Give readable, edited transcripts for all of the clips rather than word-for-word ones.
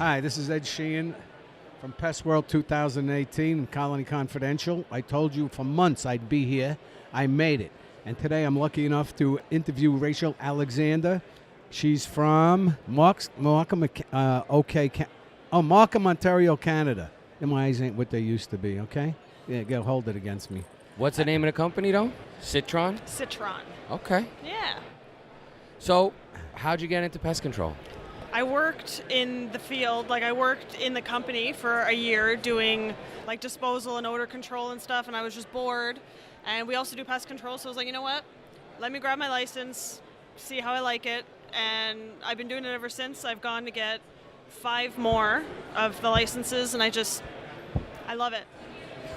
Hi, this is Ed Sheehan from PestWorld 2018 and Colony Confidential. I told you for months I'd be here. I made it. And today I'm lucky enough to interview Rachel Alexander. She's from Markham, Ontario, Canada. Them eyes ain't what they used to be, okay? Yeah, hold it against me. What's the name of the company, though? Citron? Citron. Okay. Yeah. So, how'd you get into pest control? I worked in the field, I worked in the company for a year doing disposal and odor control and stuff, and I was just bored. And we also do pest control, so I was like, you know what? Let me grab my license, see how I like it, and I've been doing it ever since. I've gone to get 5 more of the licenses, and I love it.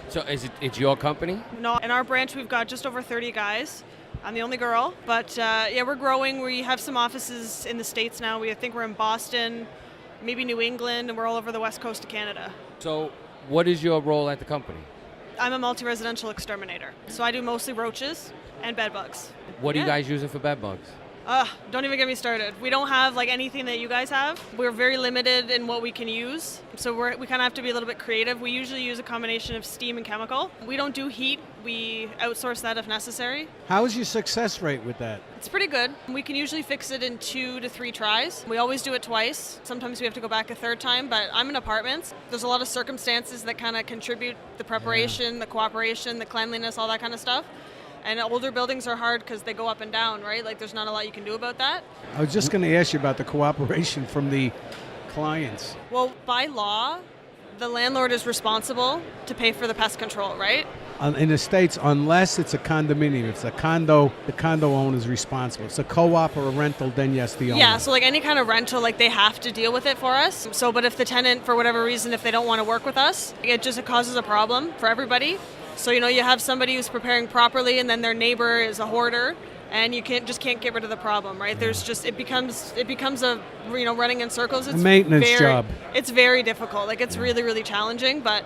So it's your company? No, in our branch we've got just over 30 guys. I'm the only girl, but we're growing. We have some offices in the States now. I think we're in Boston, maybe New England, and we're all over the west coast of Canada. So what is your role at the company? I'm a multi-residential exterminator. So I do mostly roaches and bed bugs. What are you guys using for bed bugs? Don't even get me started. We don't have anything that you guys have. We're very limited in what we can use. So we kind of have to be a little bit creative. We usually use a combination of steam and chemical. We don't do heat. We outsource that if necessary. How is your success rate with that? It's pretty good. We can usually fix it in 2 to 3 tries. We always do it twice. Sometimes we have to go back a third time, but I'm in apartments. There's a lot of circumstances that kind of contribute the preparation, the cooperation, the cleanliness, all that kind of stuff. And older buildings are hard because they go up and down, right? There's not a lot you can do about that. I was just going to ask you about the cooperation from the clients. Well, by law, the landlord is responsible to pay for the pest control, right? In the States, unless it's a condominium, it's a condo, the condo owner is responsible. It's a co-op or a rental, then yes, the owner. Yeah, so any kind of rental, they have to deal with it for us. So, but if the tenant, for whatever reason, if they don't want to work with us, it causes a problem for everybody. So, you have somebody who's preparing properly and then their neighbor is a hoarder and you can't get rid of the problem, right? There's just, it becomes a, running in circles. It's a maintenance job. It's very difficult. It's really, really challenging, but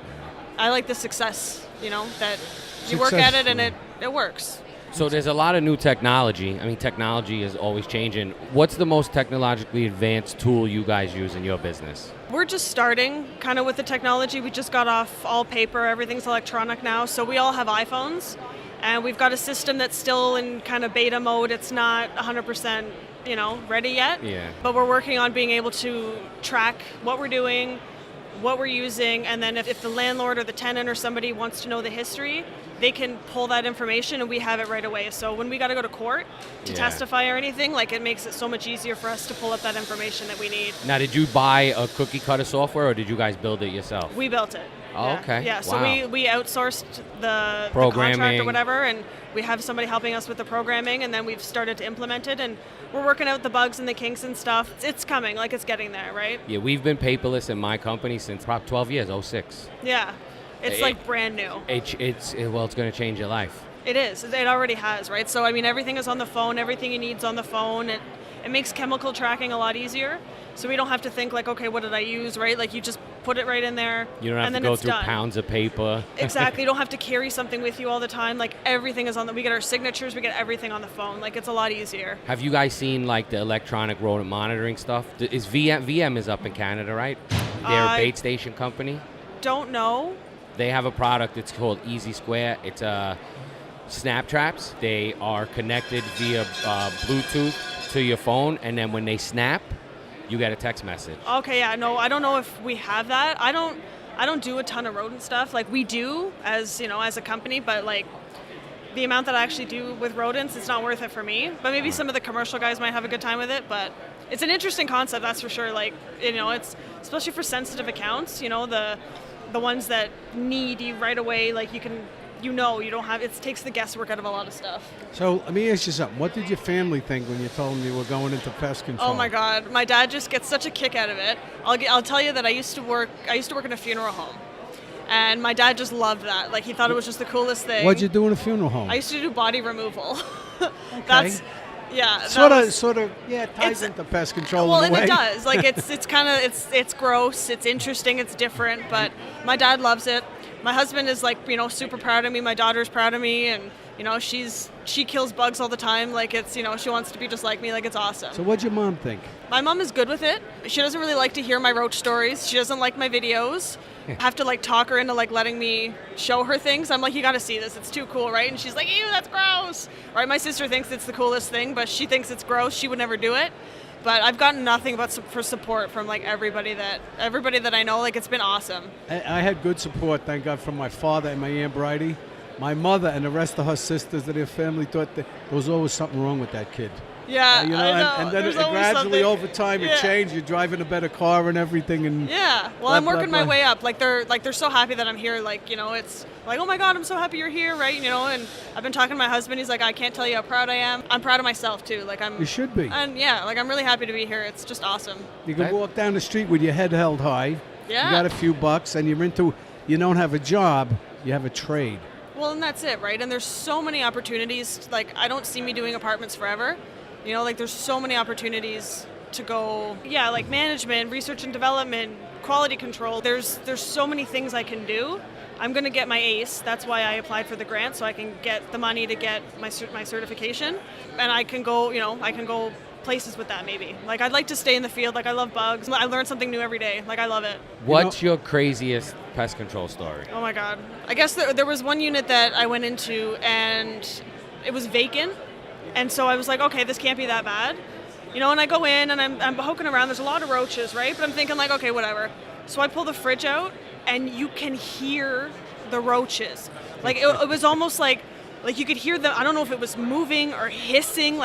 I like the success, that you work at it and it works. So there's a lot of new technology. I mean, technology is always changing. What's the most technologically advanced tool you guys use in your business? We're just starting kind of with the technology. We just got off all paper. Everything's electronic now. So we all have iPhones. And we've got a system that's still in kind of beta mode. It's not 100%, ready yet. Yeah. But we're working on being able to track what we're doing, what we're using, and then if the landlord or the tenant or somebody wants to know the history, they can pull that information and we have it right away. So when we got to go to court to testify or anything, it makes it so much easier for us to pull up that information that we need. Now, did you buy a cookie cutter software or did you guys build it yourself? We built it. Oh, okay. Yeah, so wow. we outsourced the contract or whatever, and we have somebody helping us with the programming, and then we've started to implement it, and we're working out the bugs and the kinks and stuff. It's coming, it's getting there, right? Yeah, we've been paperless in my company since probably 12 years, 06. Yeah, it's brand new. It's going to change your life. It is. It already has, right? So, everything is on the phone. Everything you need is on the phone. It makes chemical tracking a lot easier. So we don't have to think okay, what did I use, right? You just put it right in there. You don't have to go through pounds of paper. Exactly. You don't have to carry something with you all the time. Everything is we get our signatures, we get everything on the phone. It's a lot easier. Have you guys seen the electronic rodent monitoring stuff? Is VM is up in Canada, right? They're a bait station company. Don't know. They have a product. It's called Easy Square. It's snap traps. They are connected via Bluetooth to your phone, and then when they snap, you get a text message. Okay, yeah, no, I don't know if we have that. I don't do a ton of rodent stuff. We do as a company, but the amount that I actually do with rodents, it's not worth it for me. But maybe some of the commercial guys might have a good time with it. But it's an interesting concept, that's for sure. It's especially for sensitive accounts. The ones that need you right away. You can. You don't have, it takes the guesswork out of a lot of stuff. So let me ask you something. What did your family think when you told them you were going into pest control? Oh my God, my dad just gets such a kick out of it. I'll tell you that I used to work in a funeral home, and my dad just loved that. He thought it was just the coolest thing. What'd you do in a funeral home? I used to do body removal. Okay. Yeah. Sort of, ties into pest control in a way. Well, and it does. It's kind of, it's gross, it's interesting, it's different, but my dad loves it. My husband is super proud of me. My daughter's proud of me, and You know, she kills bugs all the time. Like, it's, you know, she wants to be just like me. Like, it's awesome. So what'd your mom think? My mom is good with it. She doesn't really like to hear my roach stories. She doesn't like my videos. I have to like talk her into like letting me show her things. I'm like, you got to see this. It's too cool, right? And she's like, ew, that's gross. Right? My sister thinks it's the coolest thing, but she thinks it's gross. She would never do it. But I've gotten nothing but for support from like everybody that I know. Like, it's been awesome. I had good support, thank God, from my father and my Aunt Bridie. My mother and the rest of her sisters and their family thought that there was always something wrong with that kid. Yeah, you know, I know. And then There's it always gradually something. over time it changed. You're driving a better car and everything. And yeah, well, I'm working my way up. Like they're so happy that I'm here. Like, you know, it's like, oh my God, I'm so happy you're here, right? You know, and I've been talking to my husband. He's like, I can't tell you how proud I am. I'm proud of myself too. Like, you should be. And yeah, like, I'm really happy to be here. It's just awesome. You can walk down the street with your head held high. Yeah. You got a few bucks, and you don't have a job. You have a trade. Well, and that's it, right? And there's so many opportunities. Like, I don't see me doing apartments forever. You know, like, there's so many opportunities to go, like management, research and development, quality control. There's so many things I can do. I'm going to get my ACE. That's why I applied for the grant, so I can get the money to get my certification. And I can go, you know, places with that maybe. Like, I'd like to stay in the field. Like, I love bugs. I learn something new every day. Like, I love it. What's your craziest pest control story? Oh my God. I guess there was one unit that I went into and it was vacant. And so I was like, okay, this can't be that bad. You know, and I go in and I'm poking around. There's a lot of roaches, right? But I'm thinking like, okay, whatever. So I pull the fridge out and you can hear the roaches. Like, it was almost like you could hear them. I don't know if it was moving or hissing.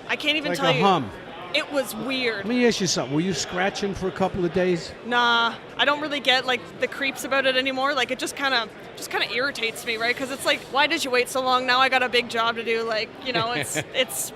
I can't even tell you. Like a hum. It was weird. Let me ask you something. Were you scratching for a couple of days? Nah, I don't really get like the creeps about it anymore. Like, it just kind of irritates me, right? Because it's like, why did you wait so long? Now I got a big job to do. Like, you know, it's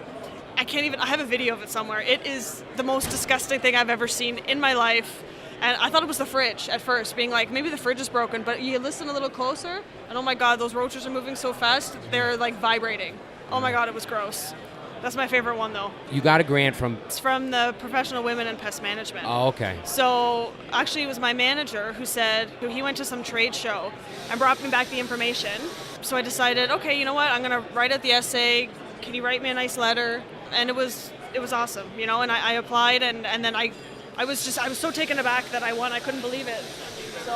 I can't even. I have a video of it somewhere. It is the most disgusting thing I've ever seen in my life. And I thought it was the fridge at first, being like, maybe the fridge is broken. But you listen a little closer, and oh my God, those roaches are moving so fast. They're like vibrating. Oh my God, it was gross. That's my favorite one, though. You got a grant from? It's from the Professional Women in Pest Management. Oh, okay. So actually, it was my manager who said he went to some trade show and brought me back the information. So I decided, okay, you know what? I'm going to write out the essay. Can you write me a nice letter? And it was awesome, you know. And I applied, and then I was so taken aback that I won. I couldn't believe it. So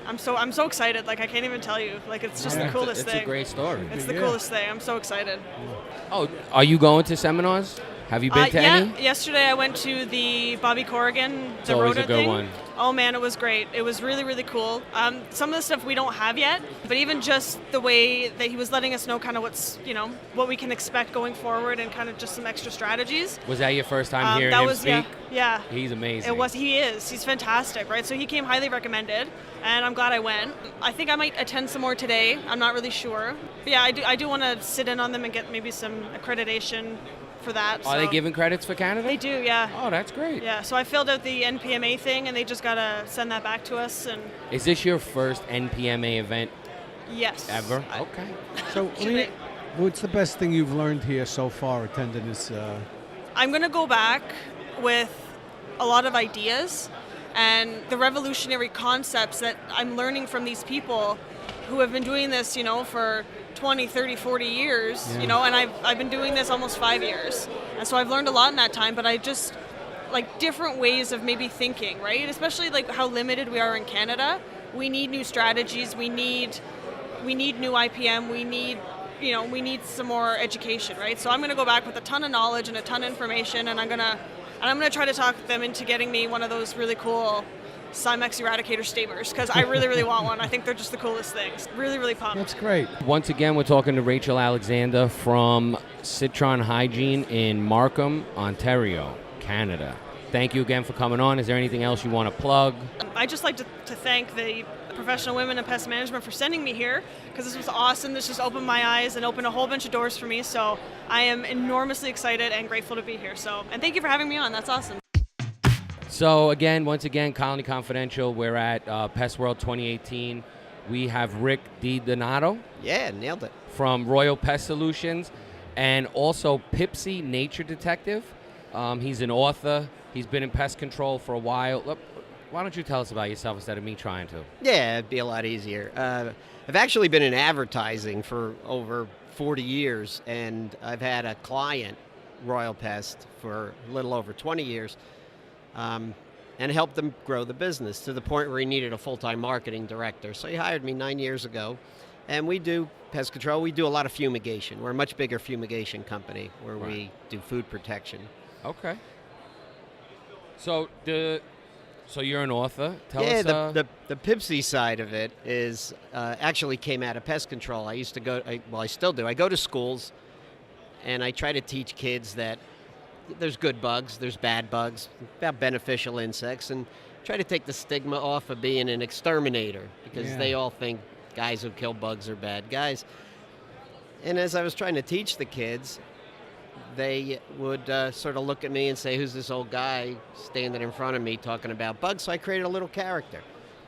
I'm so excited. Like, I can't even tell you. Like, it's just the coolest thing. It's a great story. It's the coolest thing. I'm so excited. Oh, are you going to seminars? Have you been to any? Yeah, yesterday I went to the Bobby Corrigan, It's the always a rodent good thing. one. Oh man, it was great. It was really, really cool. Some of the stuff we don't have yet, but even just the way that he was letting us know kind of what we can expect going forward and kind of just some extra strategies. Was that your first time hearing him speak? Yeah. He's amazing. He's fantastic, right? So he came highly recommended, and I'm glad I went. I think I might attend some more today. I'm not really sure. But yeah, I do want to sit in on them and get maybe some accreditation for that. Are they giving credits for Canada? They do, yeah. Oh, that's great. Yeah, so I filled out the NPMA thing, and they just gotta send that back to us. And Is this your first NPMA event yes, ever? Okay. So, what's the best thing you've learned here so far attending this? I'm gonna go back with a lot of ideas and the revolutionary concepts that I'm learning from these people who have been doing this, you know, for 20, 30, 40 years, you know, and I've been doing this almost 5 years. And so I've learned a lot in that time, but I just, like, different ways of maybe thinking, right? Especially like how limited we are in Canada. We need new strategies. We need new IPM. We need some more education, right? So I'm going to go back with a ton of knowledge and a ton of information, and I'm going to try to talk them into getting me one of those really cool Cymex Eradicator steamers, because I really, really want one. I think they're just the coolest things. Really, really pumped. That's great. Once again, we're talking to Rachel Alexander from Citron Hygiene in Markham, Ontario, Canada. Thank you again for coming on. Is there anything else you want to plug? I'd just like to thank the Professional Women in Pest Management for sending me here, because this was awesome. This just opened my eyes and opened a whole bunch of doors for me. So I am enormously excited and grateful to be here. And thank you for having me on. That's awesome. So once again, Colony Confidential. We're at PestWorld 2018. We have Rick DiDonato. Yeah, nailed it. From Royal Pest Solutions, and also Pipsy Nature Detective. He's an author. He's been in pest control for a while. why don't you tell us about yourself instead of me trying to? Yeah, it'd be a lot easier. I've actually been in advertising for over 40 years, and I've had a client, Royal Pest, for a little over 20 years, and helped them grow the business to the point where he needed a full-time marketing director. So he hired me 9 years ago, and we do pest control. We do a lot of fumigation. We're a much bigger fumigation company where we do food protection. Okay. So you're an author. Tell yeah, us. the Pipsy side of it is actually came out of pest control. I used to go, I still do. I go to schools, and I try to teach kids that there's good bugs, there's bad bugs, about beneficial insects, and try to take the stigma off of being an exterminator, because they all think guys who kill bugs are bad guys. And as I was trying to teach the kids, they would sort of look at me and say, who's this old guy standing in front of me talking about bugs? So I created a little character.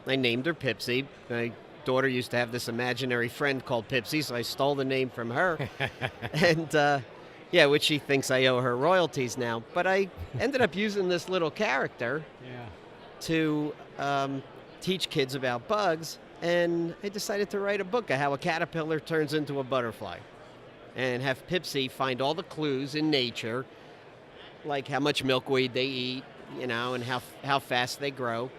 I named her Pipsy. My daughter used to have this imaginary friend called Pipsy, so I stole the name from her. And which she thinks I owe her royalties now. But I ended up using this little character to teach kids about bugs, and I decided to write a book of how a caterpillar turns into a butterfly, and have Pipsy find all the clues in nature, like how much milkweed they eat, and how fast they grow.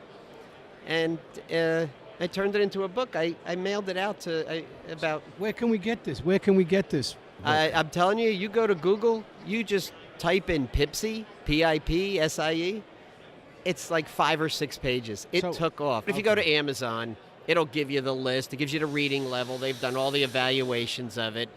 And I turned it into a book. I mailed it out to about... Where can we get this? Where can we get this? I'm telling you, you go to Google, you just type in Pipsy, Pipsie. It's like 5 or 6 pages. It took off. If you go to Amazon, it'll give you the list. It gives you the reading level. They've done all the evaluations of it.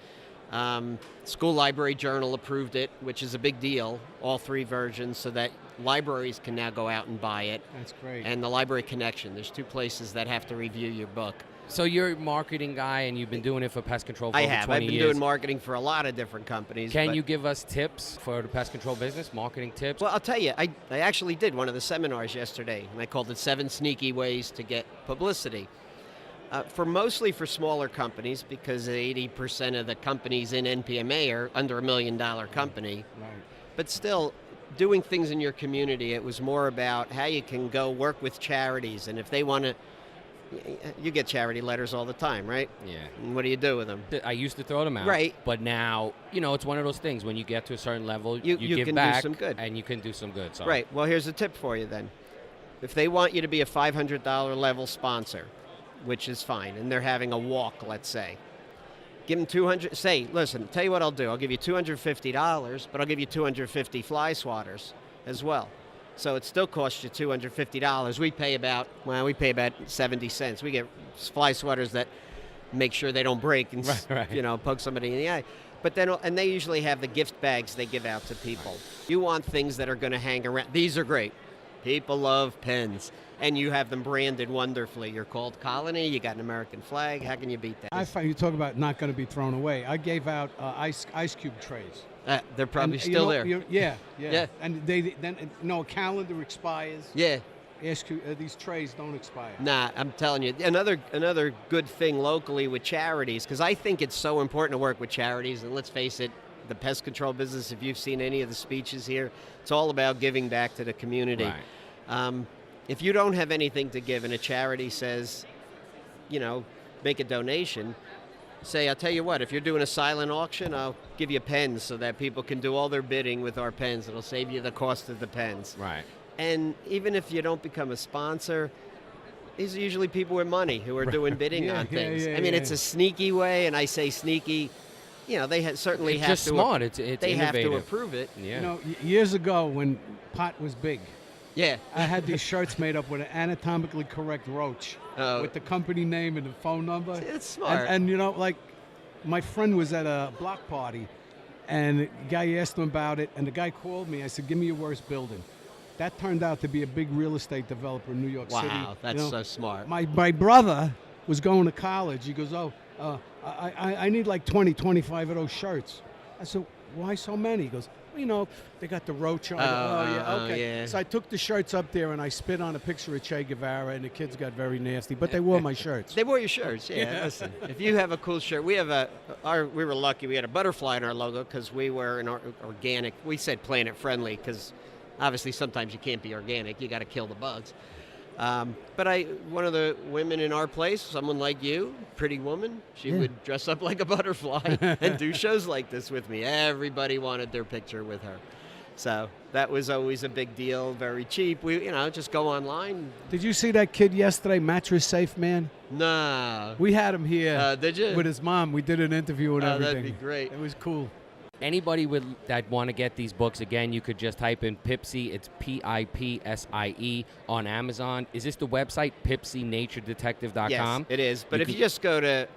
School Library Journal approved it, which is a big deal, all 3 versions, so that libraries can now go out and buy it. That's great. And the Library Connection. There's 2 places that have to review your book. So you're a marketing guy, and you've been doing it for pest control for over 20 years. I've been doing marketing for a lot of different companies. Can you give us tips for the pest control business, marketing tips? Well, I'll tell you, I actually did one of the seminars yesterday, and I called it 7 Sneaky Ways to Get Publicity. Mostly for smaller companies, because 80% of the companies in NPMA are under $1 million company. Right. But still, doing things in your community, it was more about how you can go work with charities, and if they want to... You get charity letters all the time, right? Yeah. And what do you do with them? I used to throw them out. Right. But now, it's one of those things. When you get to a certain level, you give can back, do some good. and you can do some good. So. Right. Well, here's a tip for you then. If they want you to be a $500 level sponsor, which is fine, and they're having a walk, let's say, give them $200. Say, listen, tell you what I'll do. I'll give you $250, but I'll give you 250 fly swatters as well. So it still costs you $250. We pay about 70 cents. We get fly sweaters that make sure they don't break and poke somebody in the eye. But then, and they usually have the gift bags they give out to people. You want things that are going to hang around. These are great. People love pens, and you have them branded wonderfully. You're called Colony. You got an American flag. How can you beat that? I find you talk about not going to be thrown away. I gave out ice cube trays. They're probably And, still there. Yeah. And a calendar expires. Yeah. These trays don't expire. Nah, I'm telling you, another good thing locally with charities, because I think it's so important to work with charities. And let's face it, the pest control business, if you've seen any of the speeches here, it's all about giving back to the community. Right. If you don't have anything to give and a charity says, make a donation, say, I'll tell you what, if you're doing a silent auction, I'll give you pens so that people can do all their bidding with our pens. It'll save you the cost of the pens. Right. And even if you don't become a sponsor, these are usually people with money who are doing bidding on things. It's a sneaky way, and I say sneaky. They certainly it's have just to. smart. It's they innovative. have to approve it. Yeah. Years ago when pot was big, Yeah. I had these shirts made up with an anatomically correct roach with the company name and the phone number. It's smart. And my friend was at a block party, and the guy asked him about it, and the guy called me. I said, give me your worst building. That turned out to be a big real estate developer in New York City. Wow, that's so smart. My brother was going to college. He goes, I need like 25 of those shirts. I said, why so many? He goes, they got the roach on it. Okay. So I took the shirts up there, and I spit on a picture of Che Guevara, and the kids got very nasty, but they wore my shirts. They wore your shirts, yeah. Listen, if you have a cool shirt, we have we were lucky. We had a butterfly in our logo because we were an organic. We said planet friendly because obviously sometimes you can't be organic. You got to kill the bugs. But one of the women in our place, someone like you, pretty woman, she would dress up like a butterfly and do shows like this with me. Everybody wanted their picture with her. So that was always a big deal, very cheap. We, just go online. Did you see that kid yesterday, Mattress Safe Man? Nah. We had him here Did you? with his mom. We did an interview and everything. That'd be great. It was cool. Anybody that want to get these books, again, you could just type in Pipsie. It's Pipsie on Amazon. Is this the website, PipsieNatureDetective.com? Yes, it is. But if you just go to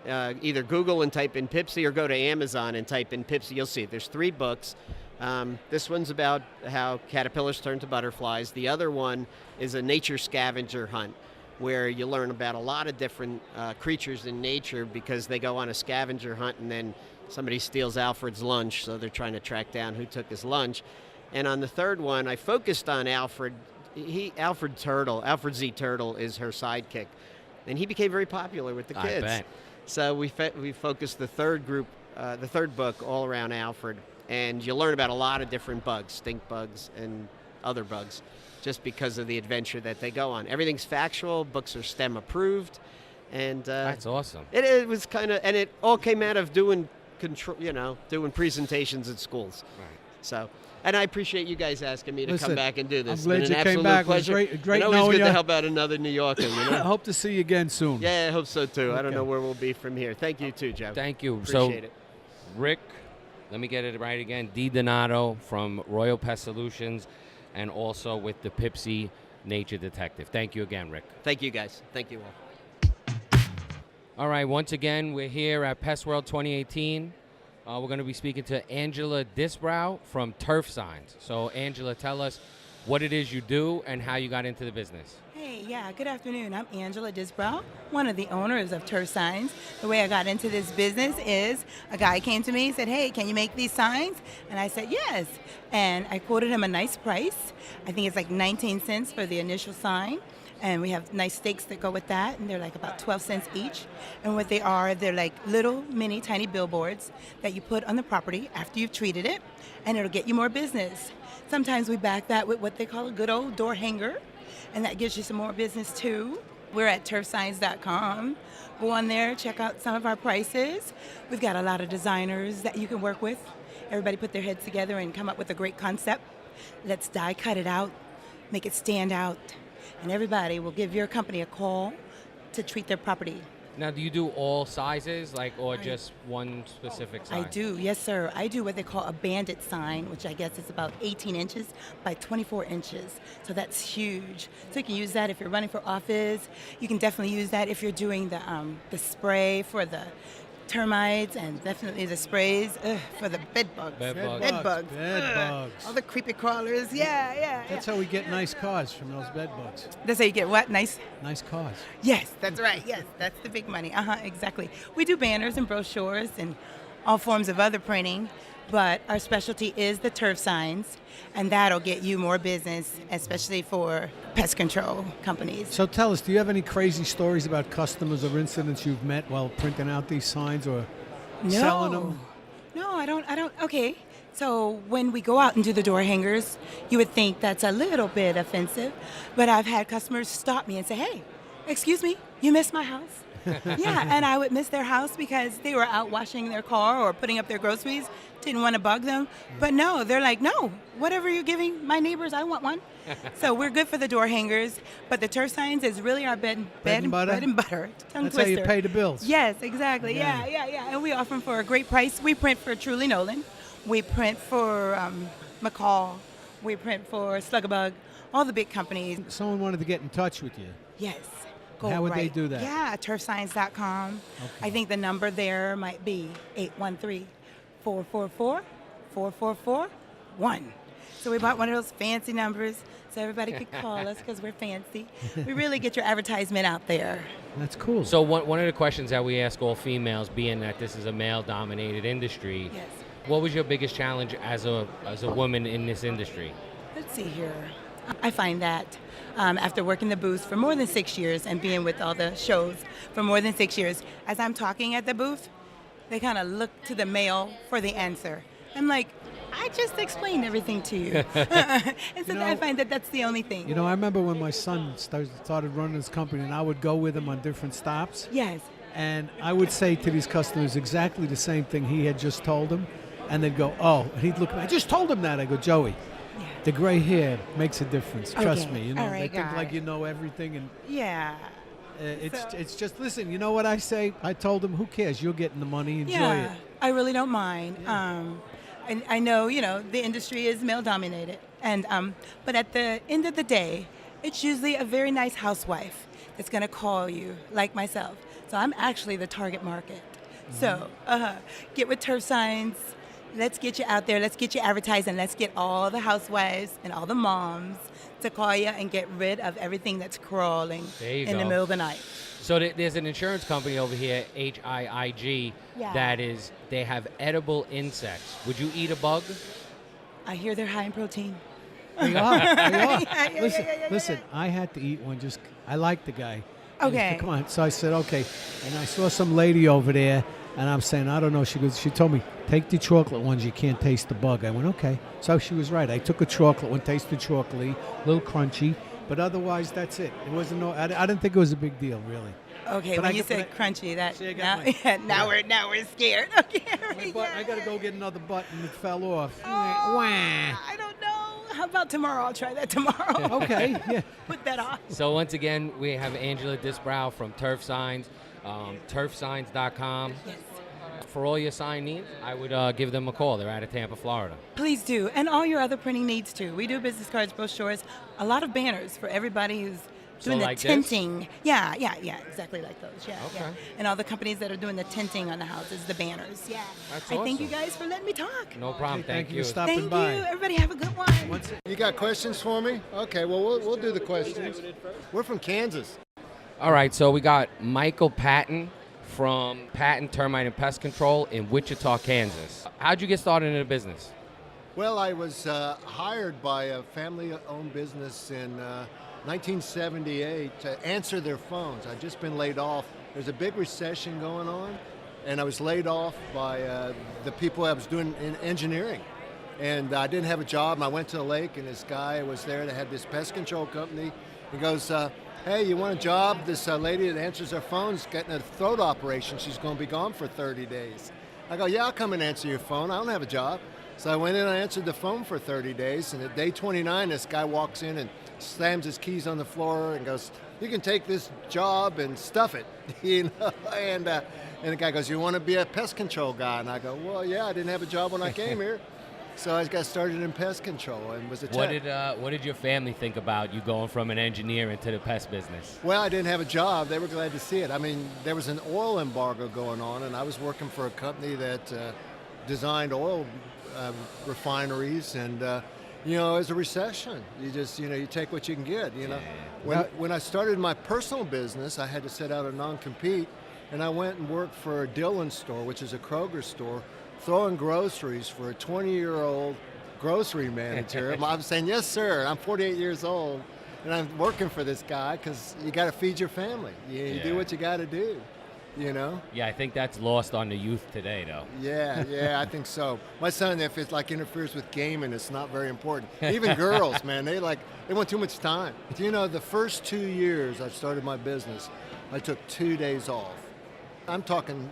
either Google and type in Pipsie or go to Amazon and type in Pipsie, you'll see it. There's 3 books. This one's about how caterpillars turn to butterflies. The other one is a nature scavenger hunt, where you learn about a lot of different creatures in nature because they go on a scavenger hunt and then somebody steals Alfred's lunch, so they're trying to track down who took his lunch. And on the third one, I focused on Alfred. Alfred Z. Turtle is her sidekick, and he became very popular with the kids. I bet. So we focused the third book all around Alfred, and you learn about a lot of different bugs, stink bugs and other bugs, just because of the adventure that they go on. Everything's factual. Books are STEM approved, and That's awesome. it was kind of, and it all came out of doing presentations at schools. Right. So, and I appreciate you guys asking me to come back and do this. I'm glad it's you been an came absolute back. pleasure. It was great and always knowing good you. to help out another New Yorker. I hope to see you again soon. Yeah, I hope so too. I don't Okay. know where we'll be from here. Thank you too, Joe. Thank you. Appreciate it. Rick, let me get it right again. D. Donato from Royal Pest Solutions, and also with the Pipsie Nature Detective. Thank you again, Rick. Thank you, guys. Thank you all. All right, once again, we're here at Pest World 2018. We're going to be speaking to Angela Disbrow from Turf Signs. So, Angela, tell us what it is you do and how you got into the business. Hey, yeah, good afternoon. I'm Angela Disbrow, one of the owners of Turf Signs. The way I got into this business is a guy came to me and said, hey, can you make these signs? And I said, yes. And I quoted him a nice price. I think it's like 19 cents for the initial sign. And we have nice stakes that go with that, and they're like about 12 cents each. And what they are, they're like little, mini, tiny billboards that you put on the property after you've treated it, and it'll get you more business. Sometimes we back that with what they call a good old door hanger, and that gives you some more business too. We're at turfsigns.com. Go on there, check out some of our prices. We've got a lot of designers that you can work with. Everybody put their heads together and come up with a great concept. Let's die cut it out, make it stand out. And everybody will give your company a call to treat their property. Now, do you do all sizes, or just one specific size? I do, yes, sir. I do what they call a bandit sign, which I guess is about 18 inches by 24 inches. So that's huge. So you can use that if you're running for office. You can definitely use that if you're doing the spray for the termites, and definitely the sprays for the bed bugs. Bed bugs. Bed bugs. Bed bugs. All the creepy crawlers. Yeah. That's how we get nice cars from those bed bugs. That's how you get what? Nice? Nice cars. Yes, that's right. Yes, that's the big money. Exactly. We do banners and brochures and all forms of other printing, but our specialty is the turf signs, and that'll get you more business, especially for pest control companies. So tell us, do you have any crazy stories about customers or incidents you've met while printing out these signs or selling them? No, I don't. Okay. So when we go out and do the door hangers, you would think that's a little bit offensive, but I've had customers stop me and say, hey, excuse me, you missed my house? Yeah, and I would miss their house because they were out washing their car or putting up their groceries, didn't want to bug them. But no, they're like, no, whatever you're giving my neighbors, I want one. So we're good for the door hangers, but the turf signs is really our bread and butter. Tongue That's twister. how you pay the bills. Yes, exactly. Yeah. Yeah. And we offer them for a great price. We print for Truly Nolan. We print for McCall. We print for Slugabug. All the big companies. Someone wanted to get in touch with you. Yes. How would they do that? Yeah, turfsigns.com. Okay. I think the number there might be 813-444-4441. So we bought one of those fancy numbers so everybody could call us because we're fancy. We really get your advertisement out there. That's cool. So one of the questions that we ask all females, being that this is a male-dominated industry, Yes. what was your biggest challenge as a woman in this industry? Let's see here. I find that after working the booth for more than 6 years and being with all the shows for more than 6 years, as I'm talking at the booth, they kind of look to the male for the answer. I'm like, I I just explained everything to you. And so I find that that's the only thing. You know, I remember when my son started running his company, and I would go with him on different stops. Yes. And I would say to these customers exactly the same thing he had just told them. And they'd go, oh, and he'd look at me, I just told him that. I go, Joey, the gray hair makes a difference. Trust me. You know, All right, they think like you know everything. And yeah. it's just, listen, you know what I say? I told him, who cares? You're getting the money. Enjoy it. I really don't mind. I know, the industry is male dominated. And but at the end of the day, it's usually a very nice housewife that's going to call you, like myself. So I'm actually the target market. So get with turf signs. Let's get you out there. Let's get you advertising. Let's get all the housewives and all the moms to call you and get rid of everything that's crawling in the middle of the night. So there's an insurance company over here, HIIG, they have edible insects. Would you eat a bug? I hear they're high in protein. They are. Yeah, Listen, I had to eat one. I like the guy. Okay. Come on. So I said, okay. And I saw some lady over there, and I'm saying, I don't know. She told me, take the chocolate ones. You can't taste the bug. I went, okay. So she was right. I took a chocolate one, tasted chocolatey, a little crunchy, but otherwise that's it. It wasn't I didn't think it was a big deal, really. Okay, but when you said crunchy, that see, now we're scared. Okay. I got to go get another button. It fell off. Oh, I don't know. How about tomorrow? I'll try that tomorrow. Okay. Yeah. Put that on. So once again, we have Angela Disbrow from Turf Signs, turfsigns.com. Yes. For all your sign needs, I would give them a call. They're out of Tampa, Florida. Please do. And all your other printing needs, too. We do business cards, brochures, a lot of banners for everybody who's doing the like tinting. This? Yeah, exactly like those. Yeah, okay. And all the companies that are doing the tinting on the houses, the banners. Yeah. That's I thank awesome. you guys for letting me talk. No problem. Okay, thank you for Thank stopping by. you. Everybody have a good one. You got questions for me? Okay, well, we'll do the questions. We're from Kansas. All right, so we got Michael Patton from Patton Termite and Pest Control in Wichita, Kansas. How'd you get started in the business? Well, I was hired by a family-owned business in 1978 to answer their phones. I'd just been laid off. There's a big recession going on, and I was laid off by the people I was doing in engineering. And I didn't have a job, and I went to the lake, and this guy was there that had this pest control company. He goes, hey, you want a job? This lady that answers her phone's getting a throat operation. She's going to be gone for 30 days. I go, yeah, I'll come and answer your phone. I don't have a job. So I went in and I answered the phone for 30 days, and at day 29, this guy walks in and slams his keys on the floor and goes, you can take this job and stuff it, and the guy goes, you want to be a pest control guy? And I go, well, yeah, I didn't have a job when I came here. So I got started in pest control and was a tech. What did your family think about you going from an engineer into the pest business? Well, I didn't have a job. They were glad to see it. I mean, there was an oil embargo going on, and I was working for a company that designed oil refineries, and it was a recession. You just, you take what you can get, When I started my personal business, I had to set out a non-compete, and I went and worked for a Dillon's store, which is a Kroger store, throwing groceries for a 20-year-old grocery manager. I'm saying, yes, sir. I'm 48 years old, and I'm working for this guy because you got to feed your family. You do what you got to do, Yeah, I think that's lost on the youth today, though. Yeah, I think so. My son, if it interferes with gaming, it's not very important. Even girls, man, they want too much time. The first 2 years I started my business, I took 2 days off. I'm talking,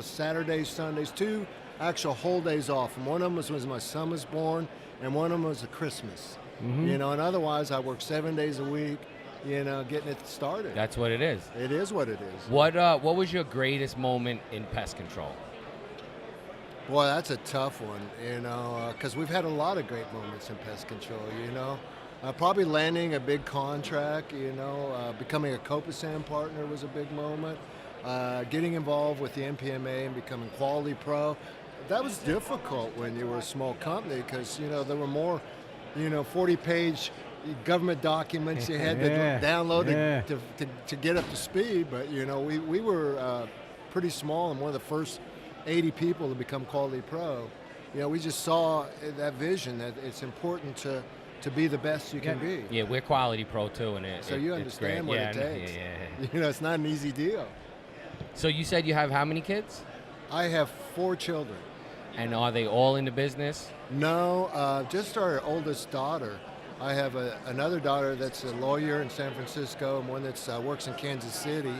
Saturdays, Sundays, 2 actual whole days off. And one of them was when my son was born, and one of them was a Christmas. Mm-hmm. And otherwise I work 7 days a week, getting it started. That's what it is. It is what it is. What was your greatest moment in pest control? Boy, that's a tough one, because we've had a lot of great moments in pest control, Probably landing a big contract, becoming a Copasan partner was a big moment. Getting involved with the NPMA and becoming Quality Pro, that was difficult when you were a small company because, there were more, 40-page government documents you had to download to get up to speed. But, we were pretty small and one of the first 80 people to become Quality Pro. We just saw that vision that it's important to be the best you can be. Yeah, we're Quality Pro, too. And so you understand what it takes. Yeah. It's not an easy deal. So you said you have how many kids? I have 4 children. And are they all in the business? No, just our oldest daughter. I have another daughter that's a lawyer in San Francisco and one that works in Kansas City.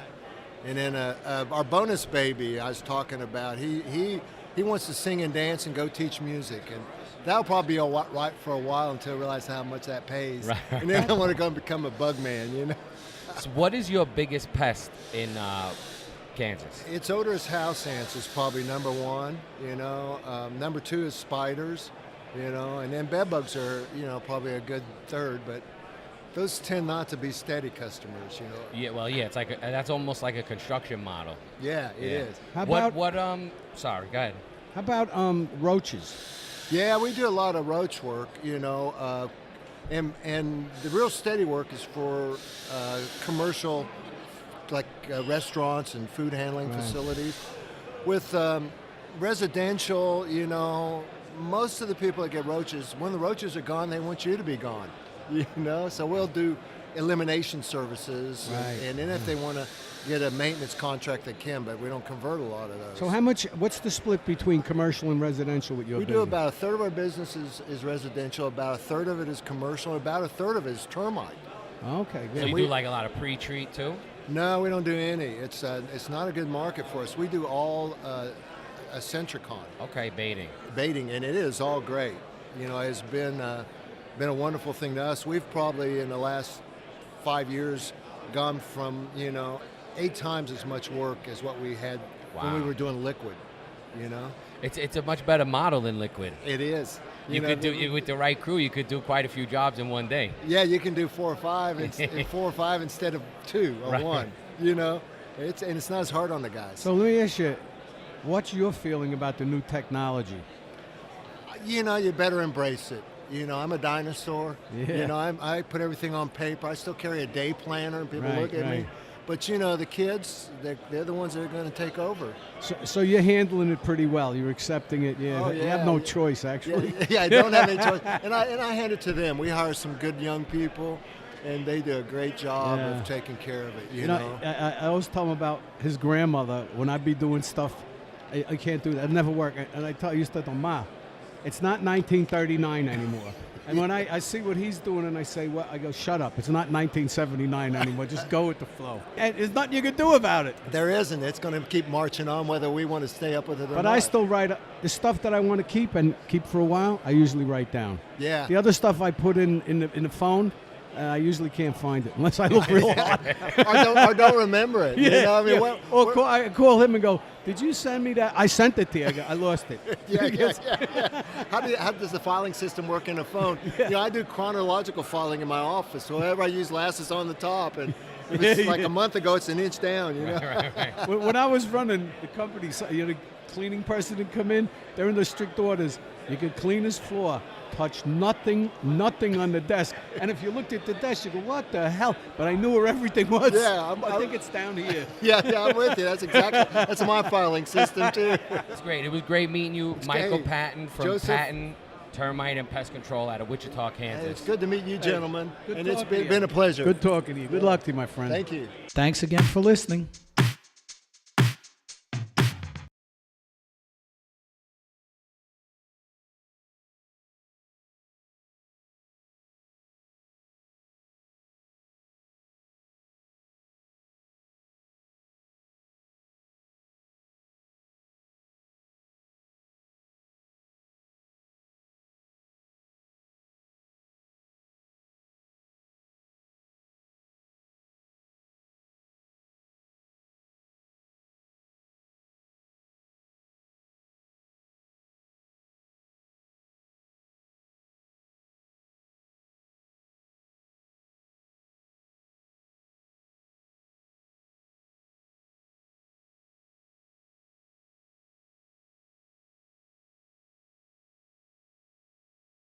And then our bonus baby I was talking about, he wants to sing and dance and go teach music. And that'll probably be right for a while until I realize how much that pays. Right. And then I want to go and become a bug man, you know. So what is your biggest pest in Kansas? It's odorous house ants is probably number one, you know. Number two is spiders, you know, and then bed bugs are, you know, probably a good third, but those tend not to be steady customers, you know. Yeah, well, yeah, it's like that's almost like a construction model. Yeah, it is. How about Sorry, go ahead. how about roaches? Yeah, we do a lot of roach work, you know, and the real steady work is for commercial, like restaurants and food handling facilities. With residential, you know, most of the people that get roaches, when the roaches are gone, they want you to be gone, you know. So we'll do elimination services, and then if they want to get a maintenance contract, they can, but we don't convert a lot of those. So what's the split between commercial and residential with your We business? do about a third of our business is residential, about a third of it is commercial, about a third of it is termite. Okay, good. So you do like a lot of pre-treat too? No, we don't do any. It's not a good market for us. We do all a Centricon Okay, baiting. baiting, and it is all great. You know, it's been a wonderful thing to us. We've probably in the last 5 years gone from, you know, 8 times as much work as what we had when we Wow. were doing liquid. You know, It's a much better model than liquid. it is. You know, could do with the right crew. You could do quite a few jobs in one day. Yeah, you can do 4 or 5 and 4 or 5 instead of 2 or Right. 1. You know, it's not as hard on the guys. So let me ask you, what's your feeling about the new technology? You know, you better embrace it. You know, I'm a dinosaur. Yeah. You know, I put everything on paper. I still carry a day planner, and people Right, look at me. right. But you know, the kids, they're the ones that are going to take over. So you're handling it pretty well. You're accepting it. Yeah, Oh, you have no yeah. choice, actually. Yeah, I don't have any choice. And I hand it to them. We hire some good young people, and they do a great job Yeah. of taking care of it. You You know. know, I always tell him about his grandmother. When I'd be doing stuff, I can't do that. It'd never work. And I used to tell Ma, it's not 1939 anymore. And when I see what he's doing and I say, well, I go, shut up. It's not 1979 anymore. Just go with the flow. And there's nothing you can do about it. There isn't. It's going to keep marching on whether we want to stay up with it or But not. I still write the stuff that I want to keep and keep for a while. I usually write down. Yeah. The other stuff I put in the phone, I usually can't find it unless I look real hard. or don't remember it. You know? I mean, yeah. I call him and go, did you send me that? I sent it to you. I lost it. Yeah. How does the filing system work in a phone? You know, I do chronological filing in my office. So whatever I use last is on the top, and if it's like a month ago, it's an inch down. You know. Right. When I was running the company, the cleaning person would come in. They're in the strict orders. You can clean his floor, touch nothing on the desk. And if you looked at the desk, you go, what the hell? But I knew where everything was. Yeah, I think it's down here. Yeah, I'm with you. That's my filing system too. It's great. It was great meeting you, Michael great. Patton from Joseph. Patton Termite and Pest Control out of Wichita, Hey, Kansas. it's good to meet you, gentlemen, good and it's talking to you. been a pleasure. Good talking to you. Good luck to you, my friend. Thank you. Thanks again for listening.